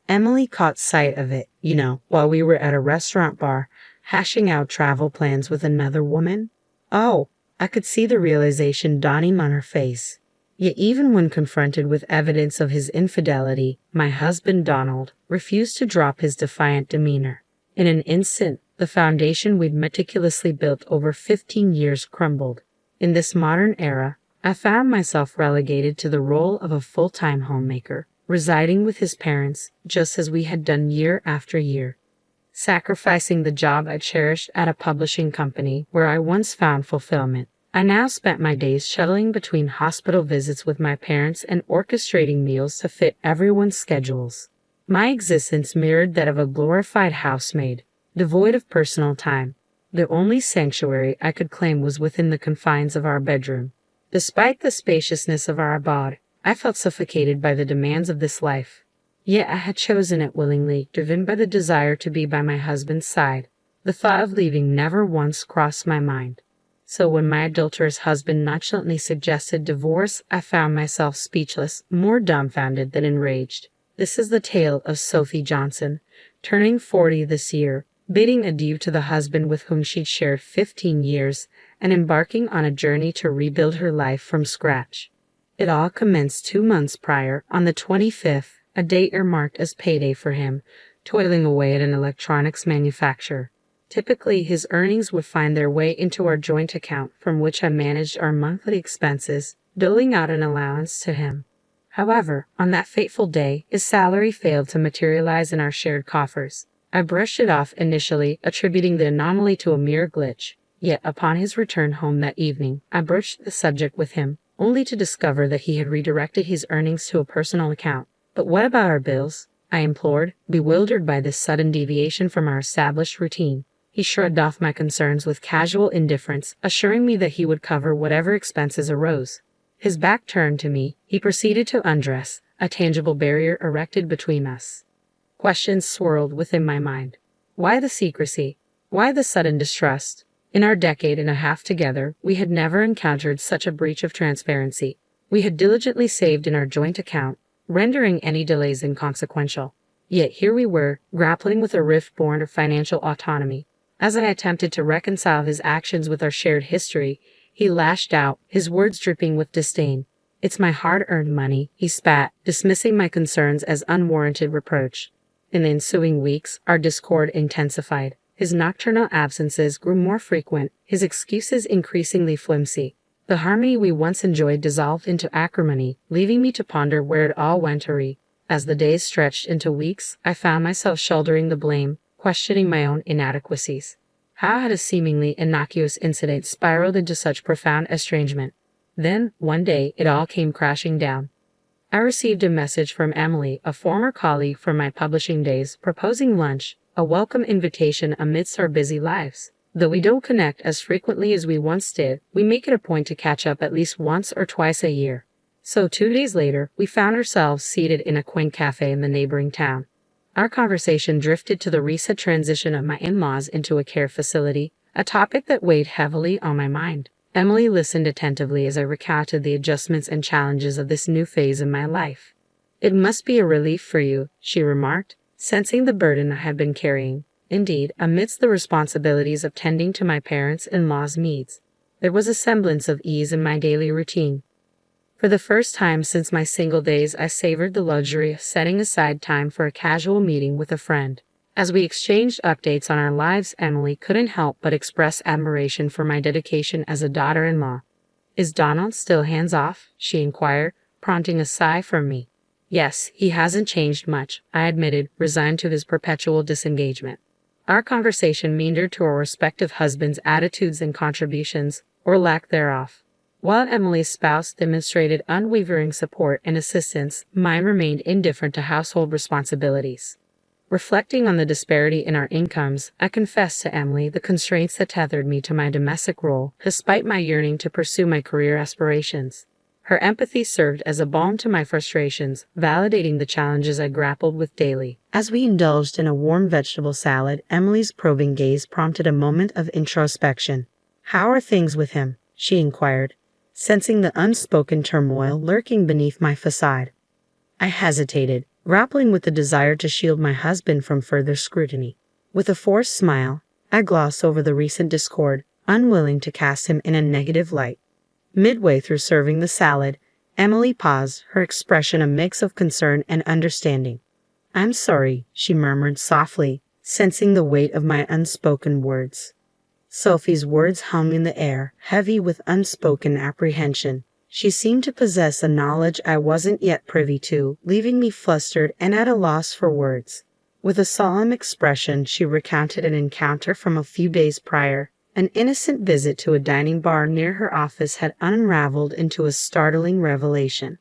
Emily caught sight of it, while we were at a restaurant bar, hashing out travel plans with another woman. Oh, I could see the realization dawning on her face. Yet even when confronted with evidence of his infidelity, my husband Donald refused to drop his defiant demeanor. In an instant, the foundation we'd meticulously built over 15 years crumbled. In this modern era, I found myself relegated to the role of a full-time homemaker, residing with his parents just as we had done year after year. Sacrificing the job I cherished at a publishing company where I once found fulfillment, I now spent my days shuttling between hospital visits with my parents and orchestrating meals to fit everyone's schedules. My existence mirrored that of a glorified housemaid, devoid of personal time. The only sanctuary I could claim was within the confines of our bedroom. Despite the spaciousness of our abode, I felt suffocated by the demands of this life. Yet I had chosen it willingly, driven by the desire to be by my husband's side. The thought of leaving never once crossed my mind. So when my adulterous husband nonchalantly suggested divorce, I found myself speechless, more dumbfounded than enraged. This is the tale of Sophie Johnson, turning 40 this year, bidding adieu to the husband with whom she'd shared 15 years, and embarking on a journey to rebuild her life from scratch. It all commenced 2 months prior, on the 25th, a date earmarked as payday for him, toiling away at an electronics manufacturer. Typically, his earnings would find their way into our joint account from which I managed our monthly expenses, doling out an allowance to him. However, on that fateful day, his salary failed to materialize in our shared coffers. I brushed it off initially, attributing the anomaly to a mere glitch. Yet upon his return home that evening, I broached the subject with him, only to discover that he had redirected his earnings to a personal account. "But what about our bills?" I implored, bewildered by this sudden deviation from our established routine. He shrugged off my concerns with casual indifference, assuring me that he would cover whatever expenses arose. His back turned to me, he proceeded to undress, a tangible barrier erected between us. Questions swirled within my mind. Why the secrecy? Why the sudden distrust? In our decade and a half together, we had never encountered such a breach of transparency. We had diligently saved in our joint account, rendering any delays inconsequential. Yet here we were, grappling with a rift born of financial autonomy. As I attempted to reconcile his actions with our shared history, he lashed out, his words dripping with disdain. "It's my hard-earned money," he spat, dismissing my concerns as unwarranted reproach. In the ensuing weeks, our discord intensified. His nocturnal absences grew more frequent, his excuses increasingly flimsy. The harmony we once enjoyed dissolved into acrimony, leaving me to ponder where it all went awry. As the days stretched into weeks, I found myself shouldering the blame, questioning my own inadequacies. How had a seemingly innocuous incident spiraled into such profound estrangement? Then, one day, it all came crashing down. I received a message from Emily, a former colleague from my publishing days, proposing lunch, a welcome invitation amidst our busy lives. Though we don't connect as frequently as we once did, we make it a point to catch up at least once or twice a year. So 2 days later, we found ourselves seated in a quaint cafe in the neighboring town. Our conversation drifted to the recent transition of my in-laws into a care facility, a topic that weighed heavily on my mind. Emily listened attentively as I recounted the adjustments and challenges of this new phase in my life. "It must be a relief for you," she remarked, sensing the burden I had been carrying. Indeed, amidst the responsibilities of tending to my parents-in-law's needs, there was a semblance of ease in my daily routine. For the first time since my single days, I savored the luxury of setting aside time for a casual meeting with a friend. As we exchanged updates on our lives, Emily couldn't help but express admiration for my dedication as a daughter-in-law. "Is Donald still hands-off?" she inquired, prompting a sigh from me. "Yes, he hasn't changed much," I admitted, resigned to his perpetual disengagement. Our conversation meandered to our respective husbands' attitudes and contributions, or lack thereof. While Emily's spouse demonstrated unwavering support and assistance, mine remained indifferent to household responsibilities. Reflecting on the disparity in our incomes, I confessed to Emily the constraints that tethered me to my domestic role, despite my yearning to pursue my career aspirations. Her empathy served as a balm to my frustrations, validating the challenges I grappled with daily. As we indulged in a warm vegetable salad, Emily's probing gaze prompted a moment of introspection. "How are things with him?" she inquired, sensing the unspoken turmoil lurking beneath my facade. I hesitated, grappling with the desire to shield my husband from further scrutiny. With a forced smile, I glossed over the recent discord, unwilling to cast him in a negative light. Midway through serving the salad, Emily paused, her expression a mix of concern and understanding. "I'm sorry," she murmured softly, sensing the weight of my unspoken words. Sophie's words hung in the air, heavy with unspoken apprehension. She seemed to possess a knowledge I wasn't yet privy to, leaving me flustered and at a loss for words. With a solemn expression, she recounted an encounter from a few days prior. An innocent visit to a dining bar near her office had unraveled into a startling revelation.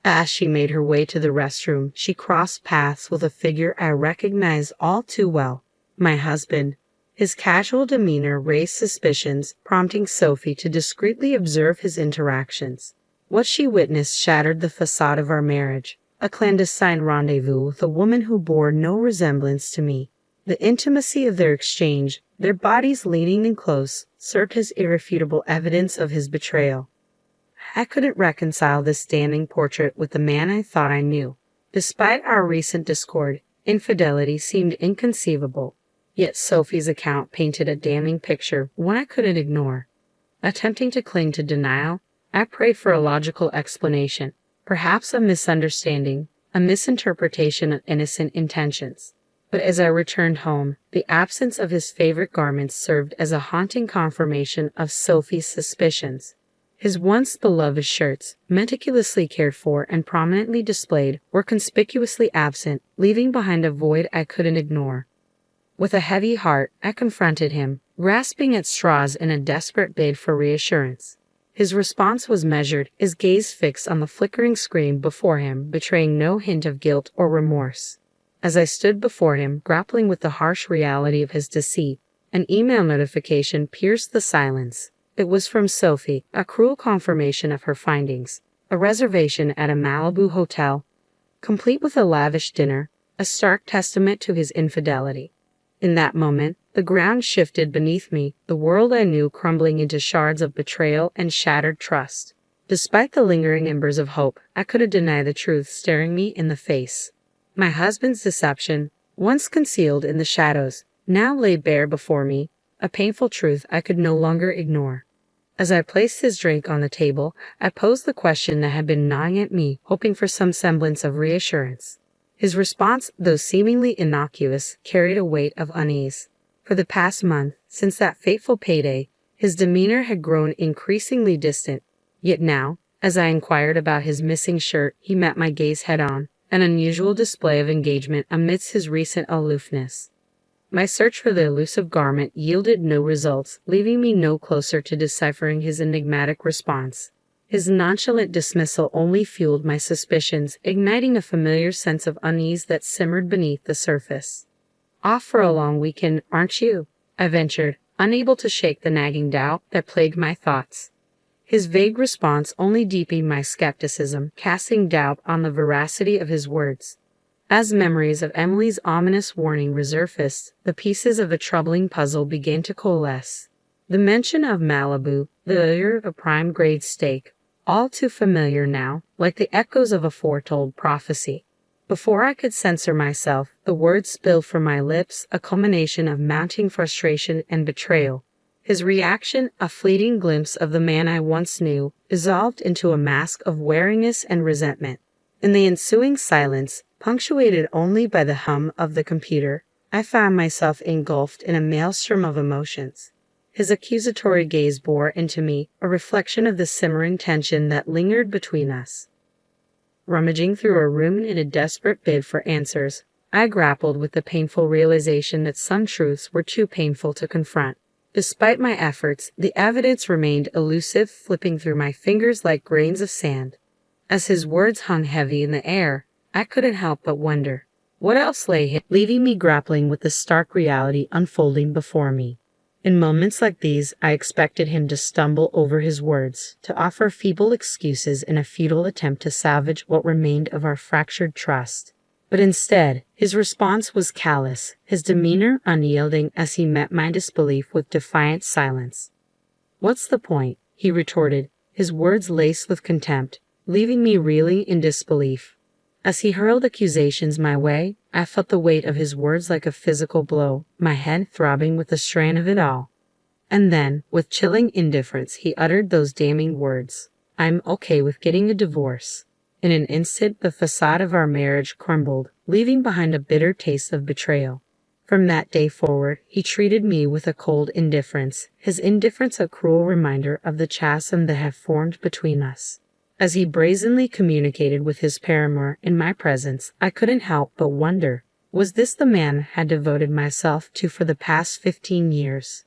As she made her way to the restroom, she crossed paths with a figure I recognized all too well, my husband. His casual demeanor raised suspicions, prompting Sophie to discreetly observe his interactions. What she witnessed shattered the facade of our marriage, a clandestine rendezvous with a woman who bore no resemblance to me. The intimacy of their exchange, their bodies leaning in close, served as irrefutable evidence of his betrayal. I couldn't reconcile this damning portrait with the man I thought I knew. Despite our recent discord, infidelity seemed inconceivable. Yet Sophie's account painted a damning picture, one I couldn't ignore. Attempting to cling to denial, I prayed for a logical explanation, perhaps a misunderstanding, a misinterpretation of innocent intentions. But as I returned home, the absence of his favorite garments served as a haunting confirmation of Sophie's suspicions. His once beloved shirts, meticulously cared for and prominently displayed, were conspicuously absent, leaving behind a void I couldn't ignore. With a heavy heart, I confronted him, grasping at straws in a desperate bid for reassurance. His response was measured, his gaze fixed on the flickering screen before him, betraying no hint of guilt or remorse. As I stood before him, grappling with the harsh reality of his deceit, an email notification pierced the silence. It was from Sophie, a cruel confirmation of her findings. A reservation at a Malibu hotel, complete with a lavish dinner, a stark testament to his infidelity. In that moment, the ground shifted beneath me, the world I knew crumbling into shards of betrayal and shattered trust. Despite the lingering embers of hope, I couldn't deny the truth staring me in the face. My husband's deception, once concealed in the shadows, now lay bare before me, a painful truth I could no longer ignore. As I placed his drink on the table, I posed the question that had been gnawing at me, hoping for some semblance of reassurance. His response, though seemingly innocuous, carried a weight of unease. For the past month, since that fateful payday, his demeanor had grown increasingly distant. Yet now, as I inquired about his missing shirt, he met my gaze head-on, an unusual display of engagement amidst his recent aloofness. My search for the elusive garment yielded no results, leaving me no closer to deciphering his enigmatic response. His nonchalant dismissal only fueled my suspicions, igniting a familiar sense of unease that simmered beneath the surface. "Off for a long weekend, aren't you?" I ventured, unable to shake the nagging doubt that plagued my thoughts. His vague response only deepened my skepticism, casting doubt on the veracity of his words. As memories of Emily's ominous warning resurfaced, the pieces of the troubling puzzle began to coalesce. The mention of Malibu, the allure of a prime-grade steak, all too familiar now, like the echoes of a foretold prophecy. Before I could censor myself, the words spilled from my lips, a culmination of mounting frustration and betrayal. His reaction, a fleeting glimpse of the man I once knew, dissolved into a mask of wariness and resentment. In the ensuing silence, punctuated only by the hum of the computer, I found myself engulfed in a maelstrom of emotions. His accusatory gaze bore into me, a reflection of the simmering tension that lingered between us. Rummaging through a room in a desperate bid for answers, I grappled with the painful realization that some truths were too painful to confront. Despite my efforts, the evidence remained elusive, flipping through my fingers like grains of sand. As his words hung heavy in the air, I couldn't help but wonder what else lay hidden, leaving me grappling with the stark reality unfolding before me. In moments like these, I expected him to stumble over his words, to offer feeble excuses in a futile attempt to salvage what remained of our fractured trust. But instead, his response was callous, his demeanor unyielding as he met my disbelief with defiant silence. "What's the point?" he retorted, his words laced with contempt, leaving me reeling in disbelief. As he hurled accusations my way, I felt the weight of his words like a physical blow, my head throbbing with the strain of it all. And then, with chilling indifference, he uttered those damning words. "I'm okay with getting a divorce." In an instant, the facade of our marriage crumbled, leaving behind a bitter taste of betrayal. From that day forward, he treated me with a cold indifference, his indifference a cruel reminder of the chasm that had formed between us. As he brazenly communicated with his paramour in my presence, I couldn't help but wonder, was this the man I had devoted myself to for the past 15 years?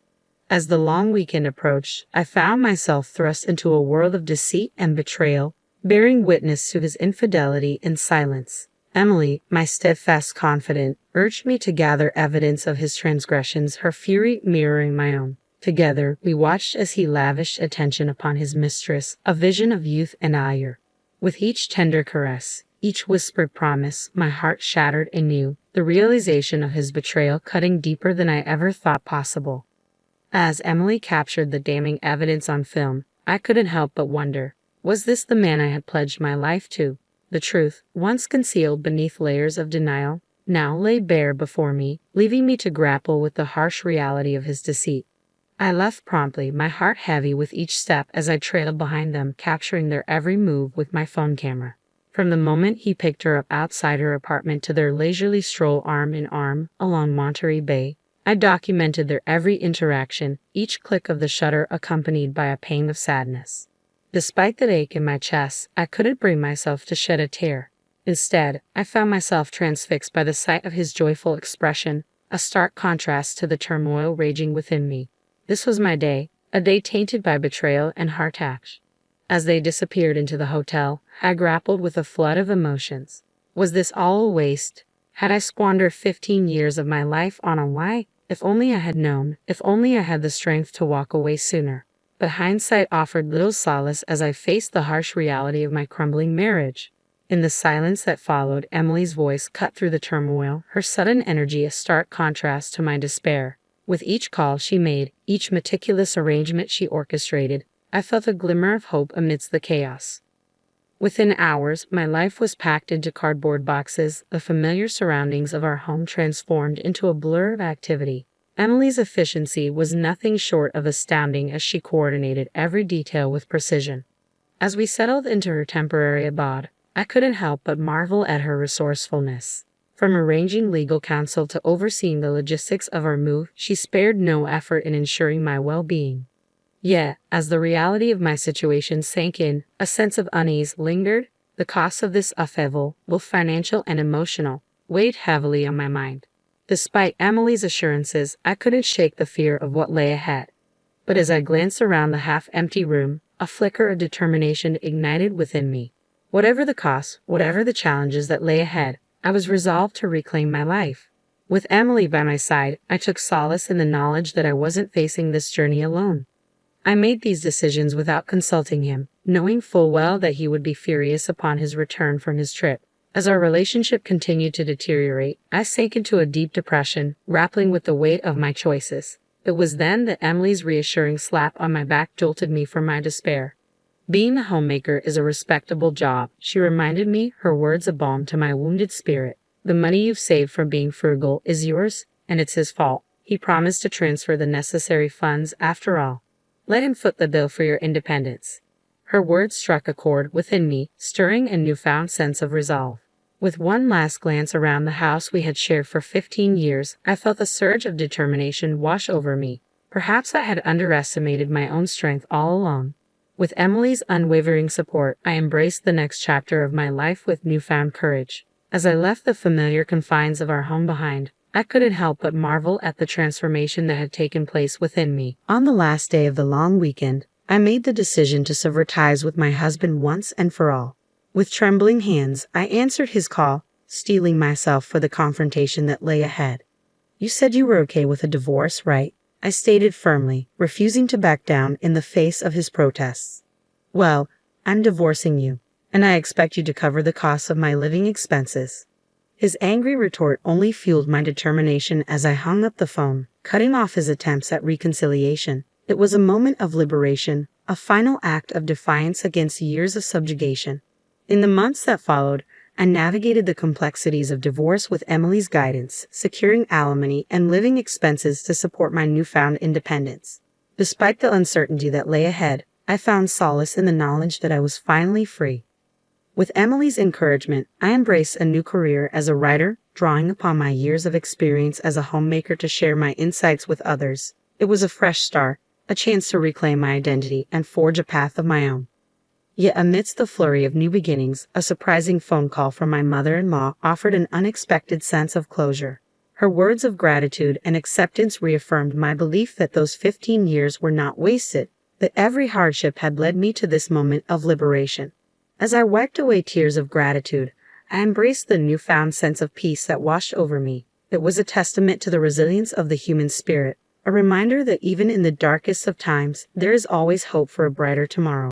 As the long weekend approached, I found myself thrust into a world of deceit and betrayal, bearing witness to his infidelity in silence. Emily, my steadfast confidant, urged me to gather evidence of his transgressions, her fury mirroring my own. Together, we watched as he lavished attention upon his mistress, a vision of youth and allure. With each tender caress, each whispered promise, my heart shattered anew, the realization of his betrayal cutting deeper than I ever thought possible. As Emily captured the damning evidence on film, I couldn't help but wonder, was this the man I had pledged my life to? The truth, once concealed beneath layers of denial, now lay bare before me, leaving me to grapple with the harsh reality of his deceit. I left promptly, my heart heavy with each step as I trailed behind them, capturing their every move with my phone camera. From the moment he picked her up outside her apartment to their leisurely stroll arm in arm along Monterey Bay, I documented their every interaction, each click of the shutter accompanied by a pang of sadness. Despite the ache in my chest, I couldn't bring myself to shed a tear. Instead, I found myself transfixed by the sight of his joyful expression, a stark contrast to the turmoil raging within me. This was my day, a day tainted by betrayal and heartache. As they disappeared into the hotel, I grappled with a flood of emotions. Was this all a waste? Had I squandered 15 years of my life on a lie? If only I had known, if only I had the strength to walk away sooner. But hindsight offered little solace as I faced the harsh reality of my crumbling marriage. In the silence that followed, Emily's voice cut through the turmoil, her sudden energy a stark contrast to my despair. With each call she made, each meticulous arrangement she orchestrated, I felt a glimmer of hope amidst the chaos. Within hours, my life was packed into cardboard boxes, the familiar surroundings of our home transformed into a blur of activity. Emily's efficiency was nothing short of astounding as she coordinated every detail with precision. As we settled into her temporary abode, I couldn't help but marvel at her resourcefulness. From arranging legal counsel to overseeing the logistics of our move, she spared no effort in ensuring my well-being. Yet, as the reality of my situation sank in, a sense of unease lingered. The cost of this upheaval, both financial and emotional, weighed heavily on my mind. Despite Emily's assurances, I couldn't shake the fear of what lay ahead. But as I glanced around the half-empty room, a flicker of determination ignited within me. Whatever the cost, whatever the challenges that lay ahead, I was resolved to reclaim my life. With Emily by my side, I took solace in the knowledge that I wasn't facing this journey alone. I made these decisions without consulting him, knowing full well that he would be furious upon his return from his trip. As our relationship continued to deteriorate, I sank into a deep depression, grappling with the weight of my choices. It was then that Emily's reassuring slap on my back jolted me from my despair. Being a homemaker is a respectable job, she reminded me, her words a balm to my wounded spirit. The money you've saved from being frugal is yours, and it's his fault. He promised to transfer the necessary funds after all. Let him foot the bill for your independence. Her words struck a chord within me, stirring a newfound sense of resolve. With one last glance around the house we had shared for 15 years, I felt a surge of determination wash over me. Perhaps I had underestimated my own strength all along. With Emily's unwavering support, I embraced the next chapter of my life with newfound courage. As I left the familiar confines of our home behind, I couldn't help but marvel at the transformation that had taken place within me. On the last day of the long weekend, I made the decision to sever ties with my husband once and for all. With trembling hands, I answered his call, steeling myself for the confrontation that lay ahead. "You said you were okay with a divorce, right?" I stated firmly, refusing to back down in the face of his protests. "Well, I'm divorcing you, and I expect you to cover the costs of my living expenses." His angry retort only fueled my determination as I hung up the phone, cutting off his attempts at reconciliation. It was a moment of liberation, a final act of defiance against years of subjugation. In the months that followed, I navigated the complexities of divorce with Emily's guidance, securing alimony and living expenses to support my newfound independence. Despite the uncertainty that lay ahead, I found solace in the knowledge that I was finally free. With Emily's encouragement, I embraced a new career as a writer, drawing upon my years of experience as a homemaker to share my insights with others. It was a fresh start, a chance to reclaim my identity and forge a path of my own. Yet amidst the flurry of new beginnings, a surprising phone call from my mother-in-law offered an unexpected sense of closure. Her words of gratitude and acceptance reaffirmed my belief that those 15 years were not wasted, that every hardship had led me to this moment of liberation. As I wiped away tears of gratitude, I embraced the newfound sense of peace that washed over me. It was a testament to the resilience of the human spirit, a reminder that even in the darkest of times, there is always hope for a brighter tomorrow.